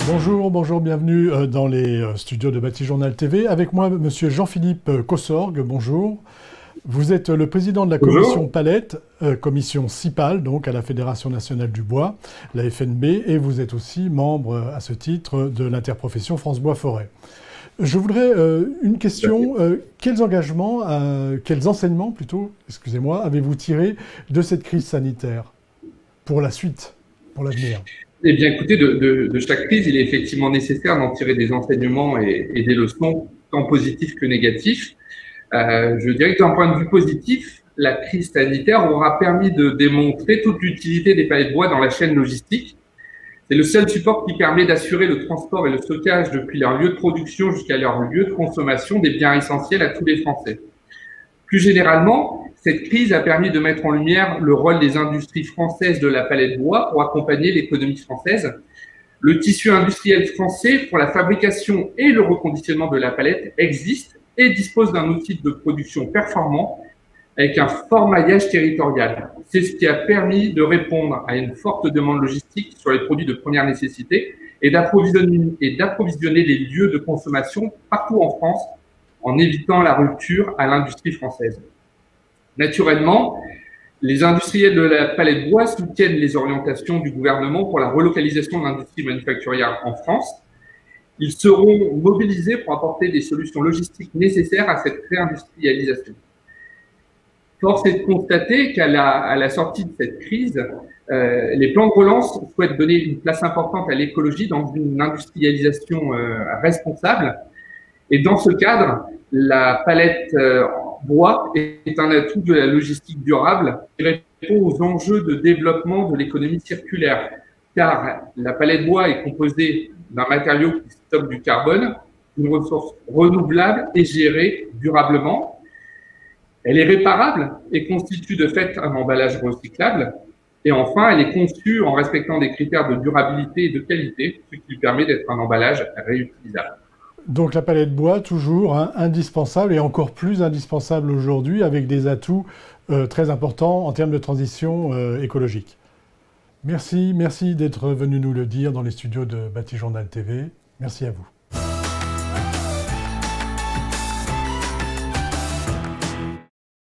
Bonjour, bonjour, bienvenue dans les studios de Batijournal TV. Avec moi, monsieur Jean-Philippe Cossorgue, bonjour. Vous êtes le président de la commission Bonjour. Palette, commission CIPAL, donc à la Fédération Nationale du Bois, la FNB, et vous êtes aussi membre à ce titre de l'interprofession France Bois Forêt. Je voudrais une question. Quels engagements, quels enseignements plutôt, excusez-moi, avez-vous tiré de cette crise sanitaire pour la suite, pour l'avenir? Eh bien, écoutez, de chaque crise, il est effectivement nécessaire d'en tirer des enseignements et des leçons, tant positifs que négatifs. Je dirais que d'un point de vue positif, la crise sanitaire aura permis de démontrer toute l'utilité des pallets de bois dans la chaîne logistique. C'est le seul support qui permet d'assurer le transport et le stockage depuis leur lieu de production jusqu'à leur lieu de consommation des biens essentiels à tous les Français. Plus généralement, cette crise a permis de mettre en lumière le rôle des industries françaises de la palette bois pour accompagner l'économie française. Le tissu industriel français pour la fabrication et le reconditionnement de la palette existe et dispose d'un outil de production performant avec un fort maillage territorial. C'est ce qui a permis de répondre à une forte demande logistique sur les produits de première nécessité et d'approvisionner les lieux de consommation partout en France en évitant la rupture à l'industrie française. Naturellement, les industriels de la palette bois soutiennent les orientations du gouvernement pour la relocalisation de l'industrie manufacturière en France. Ils seront mobilisés pour apporter des solutions logistiques nécessaires à cette réindustrialisation. Force est de constater qu'à la sortie de cette crise, les plans de relance souhaitent donner une place importante à l'écologie dans une industrialisation responsable. Et dans ce cadre, la palette bois est un atout de la logistique durable qui répond aux enjeux de développement de l'économie circulaire. Car la palette bois est composée d'un matériau qui stocke du carbone, une ressource renouvelable et gérée durablement. Elle est réparable et constitue de fait un emballage recyclable. Et enfin, elle est conçue en respectant des critères de durabilité et de qualité, ce qui lui permet d'être un emballage réutilisable. Donc la palette bois, toujours indispensable et encore plus indispensable aujourd'hui avec des atouts très importants en termes de transition écologique. Merci d'être venu nous le dire dans les studios de Batijournal TV. Merci à vous.